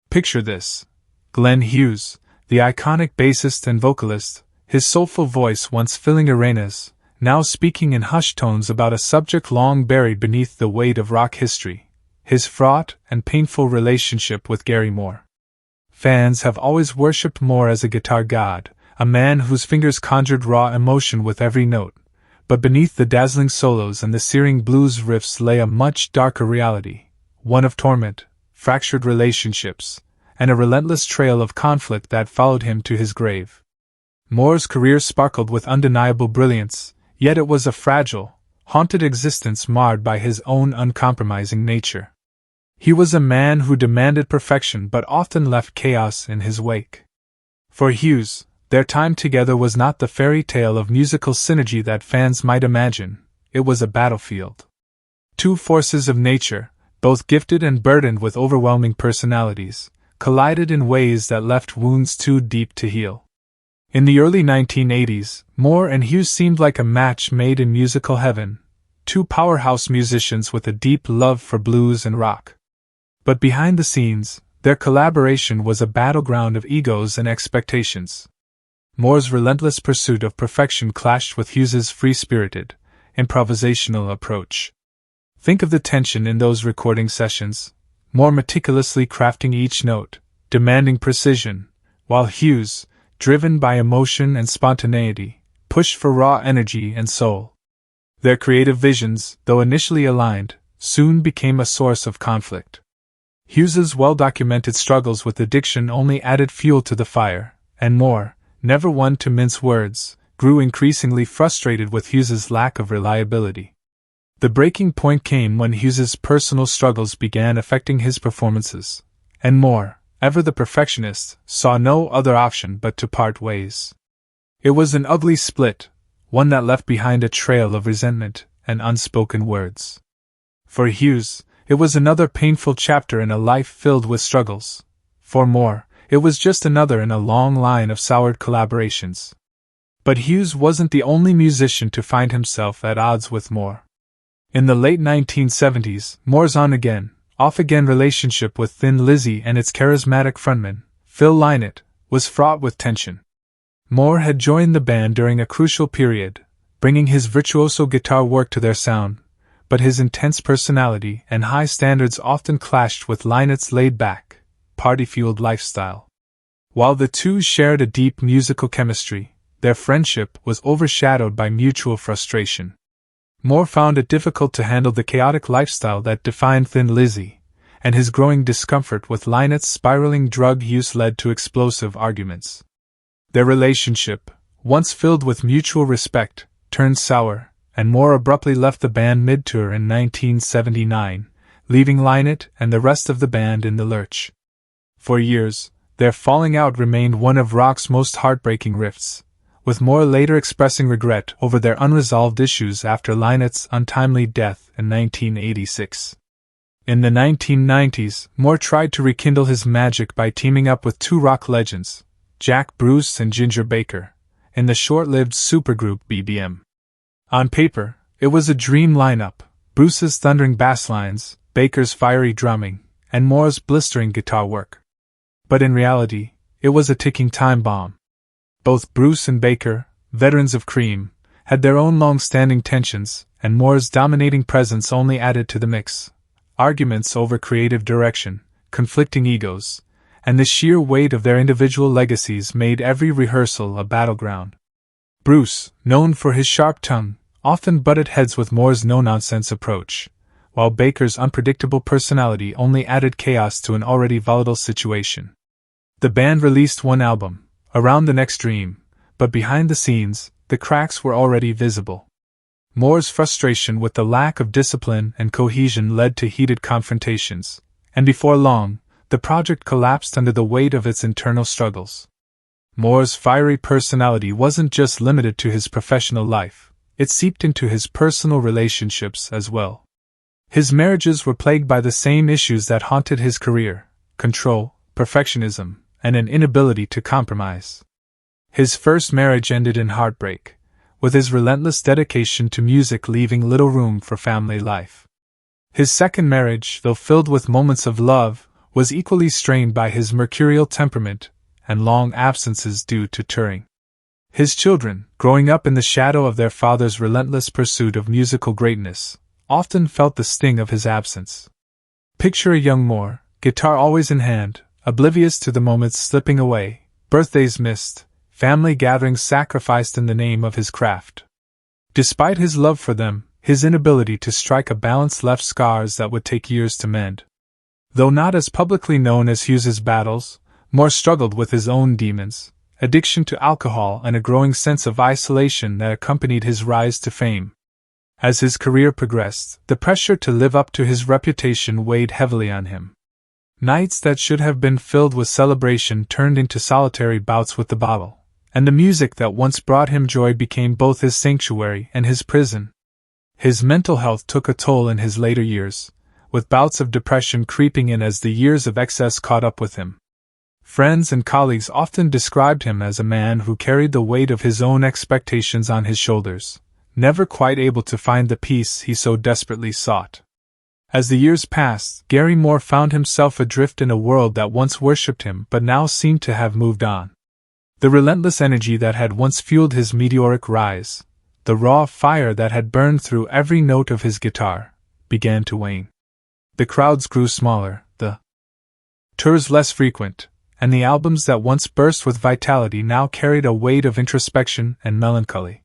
Picture this. Glenn Hughes, the iconic bassist and vocalist, his soulful voice once filling arenas, now speaking in hushed tones about a subject long buried beneath the weight of rock history, his fraught and painful relationship with Gary Moore. Fans have always worshipped Moore as a guitar god, a man whose fingers conjured raw emotion with every note, but beneath the dazzling solos and the searing blues riffs lay a much darker reality, one of torment, fractured relationships, and a relentless trail of conflict that followed him to his grave. Moore's career sparkled with undeniable brilliance, yet it was a fragile, haunted existence marred by his own uncompromising nature. He was a man who demanded perfection but often left chaos in his wake. For Hughes, their time together was not the fairy tale of musical synergy that fans might imagine, it was a battlefield. Two forces of nature, both gifted and burdened with overwhelming personalities, collided in ways that left wounds too deep to heal. In the early 1980s, Moore and Hughes seemed like a match made in musical heaven, two powerhouse musicians with a deep love for blues and rock. But behind the scenes, their collaboration was a battleground of egos and expectations. Moore's relentless pursuit of perfection clashed with Hughes's free-spirited, improvisational approach. Think of the tension in those recording sessions, Moore meticulously crafting each note, demanding precision, while Hughes, driven by emotion and spontaneity, pushed for raw energy and soul. Their creative visions, though initially aligned, soon became a source of conflict. Hughes's well-documented struggles with addiction only added fuel to the fire, and Moore, never one to mince words, grew increasingly frustrated with Hughes's lack of reliability. The breaking point came when Hughes's personal struggles began affecting his performances, and Moore, ever the perfectionist, saw no other option but to part ways. It was an ugly split, one that left behind a trail of resentment and unspoken words. For Hughes, it was another painful chapter in a life filled with struggles. For Moore, it was just another in a long line of soured collaborations. But Hughes wasn't the only musician to find himself at odds with Moore. In the late 1970s, Moore's on-again, off-again relationship with Thin Lizzy and its charismatic frontman, Phil Lynott, was fraught with tension. Moore had joined the band during a crucial period, bringing his virtuoso guitar work to their sound, but his intense personality and high standards often clashed with Lynott's laid-back, party-fueled lifestyle. While the two shared a deep musical chemistry, their friendship was overshadowed by mutual frustration. Moore found it difficult to handle the chaotic lifestyle that defined Thin Lizzy, and his growing discomfort with Lynott's spiraling drug use led to explosive arguments. Their relationship, once filled with mutual respect, turned sour, and Moore abruptly left the band mid-tour in 1979, leaving Lynott and the rest of the band in the lurch. For years, their falling out remained one of rock's most heartbreaking rifts, with Moore later expressing regret over their unresolved issues after Lynott's untimely death in 1986. In the 1990s, Moore tried to rekindle his magic by teaming up with two rock legends, Jack Bruce and Ginger Baker, in the short-lived supergroup BBM. On paper, it was a dream lineup, Bruce's thundering bass lines, Baker's fiery drumming, and Moore's blistering guitar work. But in reality, it was a ticking time bomb. Both Bruce and Baker, veterans of Cream, had their own long-standing tensions, and Moore's dominating presence only added to the mix. Arguments over creative direction, conflicting egos, and the sheer weight of their individual legacies made every rehearsal a battleground. Bruce, known for his sharp tongue, often butted heads with Moore's no-nonsense approach, while Baker's unpredictable personality only added chaos to an already volatile situation. The band released one album, Around the Next Dream, but behind the scenes, the cracks were already visible. Moore's frustration with the lack of discipline and cohesion led to heated confrontations, and before long, the project collapsed under the weight of its internal struggles. Moore's fiery personality wasn't just limited to his professional life, it seeped into his personal relationships as well. His marriages were plagued by the same issues that haunted his career: control, perfectionism, and an inability to compromise. His first marriage ended in heartbreak, with his relentless dedication to music leaving little room for family life. His second marriage, though filled with moments of love, was equally strained by his mercurial temperament and long absences due to touring. His children, growing up in the shadow of their father's relentless pursuit of musical greatness, often felt the sting of his absence. Picture a young Moore, guitar always in hand, oblivious to the moments slipping away, birthdays missed, family gatherings sacrificed in the name of his craft. Despite his love for them, his inability to strike a balance left scars that would take years to mend. Though not as publicly known as Hughes's battles, Moore struggled with his own demons, addiction to alcohol and a growing sense of isolation that accompanied his rise to fame. As his career progressed, the pressure to live up to his reputation weighed heavily on him. Nights that should have been filled with celebration turned into solitary bouts with the bottle, and the music that once brought him joy became both his sanctuary and his prison. His mental health took a toll in his later years, with bouts of depression creeping in as the years of excess caught up with him. Friends and colleagues often described him as a man who carried the weight of his own expectations on his shoulders, never quite able to find the peace he so desperately sought. As the years passed, Gary Moore found himself adrift in a world that once worshipped him but now seemed to have moved on. The relentless energy that had once fueled his meteoric rise, the raw fire that had burned through every note of his guitar, began to wane. The crowds grew smaller, the tours less frequent, and the albums that once burst with vitality now carried a weight of introspection and melancholy.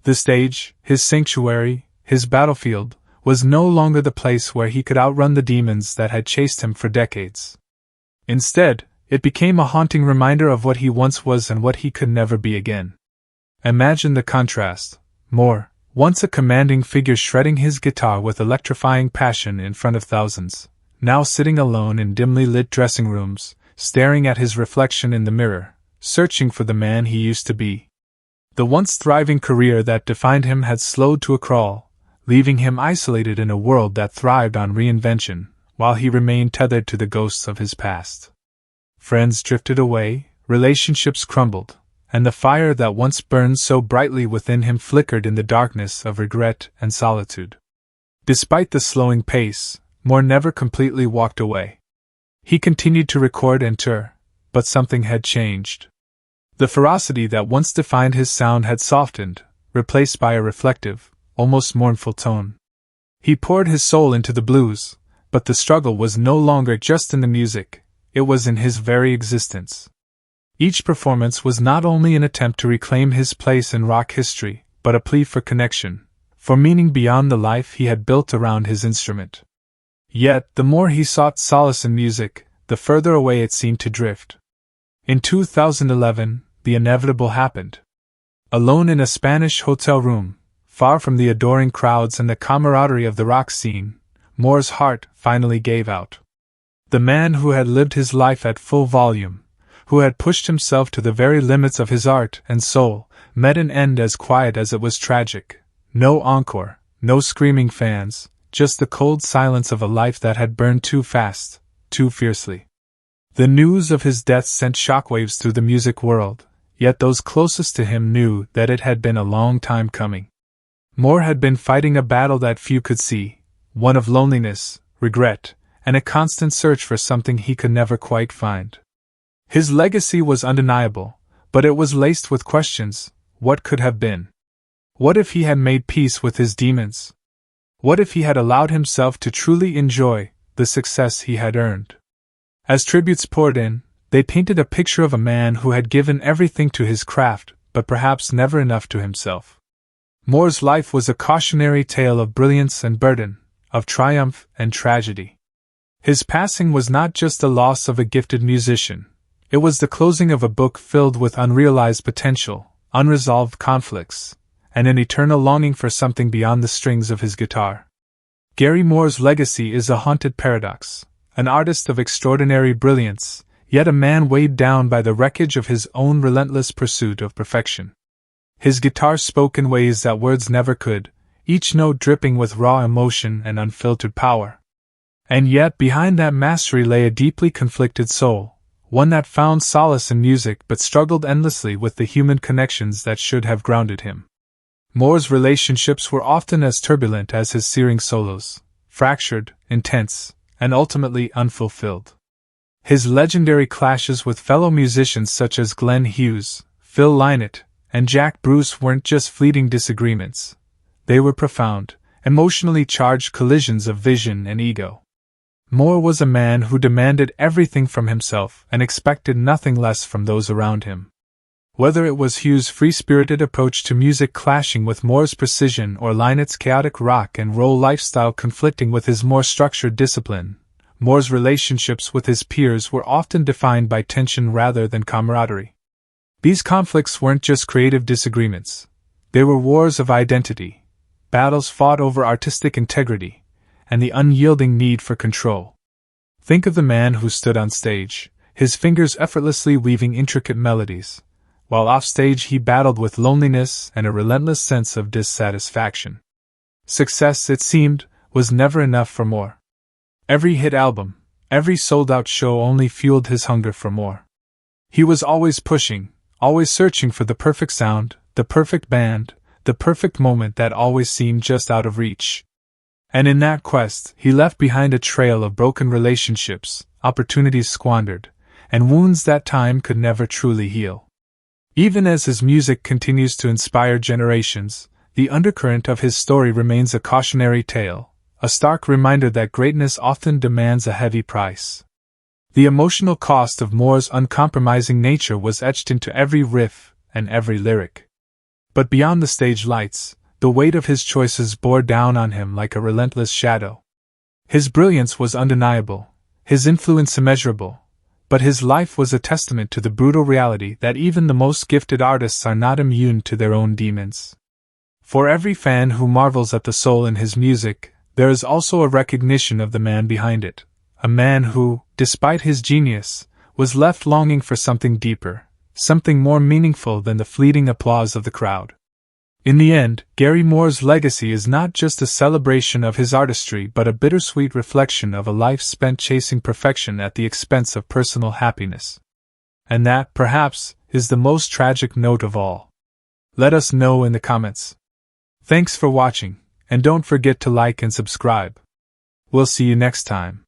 The stage, his sanctuary, his battlefield, was no longer the place where he could outrun the demons that had chased him for decades. Instead, it became a haunting reminder of what he once was and what he could never be again. Imagine the contrast. Moore, once a commanding figure shredding his guitar with electrifying passion in front of thousands, now sitting alone in dimly lit dressing rooms, staring at his reflection in the mirror, searching for the man he used to be. The once thriving career that defined him had slowed to a crawl, leaving him isolated in a world that thrived on reinvention, while he remained tethered to the ghosts of his past. Friends drifted away, relationships crumbled, and the fire that once burned so brightly within him flickered in the darkness of regret and solitude. Despite the slowing pace, Moore never completely walked away. He continued to record and tour, but something had changed. The ferocity that once defined his sound had softened, replaced by a reflective, almost mournful tone. He poured his soul into the blues, but the struggle was no longer just in the music, it was in his very existence. Each performance was not only an attempt to reclaim his place in rock history, but a plea for connection, for meaning beyond the life he had built around his instrument. Yet, the more he sought solace in music, the further away it seemed to drift. In 2011, the inevitable happened. Alone in a Spanish hotel room, far from the adoring crowds and the camaraderie of the rock scene, Moore's heart finally gave out. The man who had lived his life at full volume, who had pushed himself to the very limits of his art and soul, met an end as quiet as it was tragic. No encore, no screaming fans, just the cold silence of a life that had burned too fast, too fiercely. The news of his death sent shockwaves through the music world, yet those closest to him knew that it had been a long time coming. Moore had been fighting a battle that few could see, one of loneliness, regret, and a constant search for something he could never quite find. His legacy was undeniable, but it was laced with questions. What could have been? What if he had made peace with his demons? What if he had allowed himself to truly enjoy the success he had earned? As tributes poured in, they painted a picture of a man who had given everything to his craft, but perhaps never enough to himself. Moore's life was a cautionary tale of brilliance and burden, of triumph and tragedy. His passing was not just the loss of a gifted musician. It was the closing of a book filled with unrealized potential, unresolved conflicts, and an eternal longing for something beyond the strings of his guitar. Gary Moore's legacy is a haunted paradox, an artist of extraordinary brilliance, yet a man weighed down by the wreckage of his own relentless pursuit of perfection. His guitar spoke in ways that words never could, each note dripping with raw emotion and unfiltered power. And yet behind that mastery lay a deeply conflicted soul, one that found solace in music but struggled endlessly with the human connections that should have grounded him. Moore's relationships were often as turbulent as his searing solos, fractured, intense, and ultimately unfulfilled. His legendary clashes with fellow musicians such as Glenn Hughes, Phil Lynott, and Jack Bruce weren't just fleeting disagreements. They were profound, emotionally charged collisions of vision and ego. Moore was a man who demanded everything from himself and expected nothing less from those around him. Whether it was Hughes' free-spirited approach to music clashing with Moore's precision or Lynott's chaotic rock and roll lifestyle conflicting with his more structured discipline, Moore's relationships with his peers were often defined by tension rather than camaraderie. These conflicts weren't just creative disagreements. They were wars of identity, battles fought over artistic integrity, and the unyielding need for control. Think of the man who stood on stage, his fingers effortlessly weaving intricate melodies, while offstage he battled with loneliness and a relentless sense of dissatisfaction. Success, it seemed, was never enough for Moore. Every hit album, every sold-out show only fueled his hunger for more. He was always pushing, always searching for the perfect sound, the perfect band, the perfect moment that always seemed just out of reach. And in that quest, he left behind a trail of broken relationships, opportunities squandered, and wounds that time could never truly heal. Even as his music continues to inspire generations, the undercurrent of his story remains a cautionary tale, a stark reminder that greatness often demands a heavy price. The emotional cost of Moore's uncompromising nature was etched into every riff and every lyric. But beyond the stage lights, the weight of his choices bore down on him like a relentless shadow. His brilliance was undeniable, his influence immeasurable, but his life was a testament to the brutal reality that even the most gifted artists are not immune to their own demons. For every fan who marvels at the soul in his music, there is also a recognition of the man behind it, a man who, despite his genius, was left longing for something deeper, something more meaningful than the fleeting applause of the crowd. In the end, Gary Moore's legacy is not just a celebration of his artistry but a bittersweet reflection of a life spent chasing perfection at the expense of personal happiness. And that, perhaps, is the most tragic note of all. Let us know in the comments. Thanks for watching, and don't forget to like and subscribe. We'll see you next time.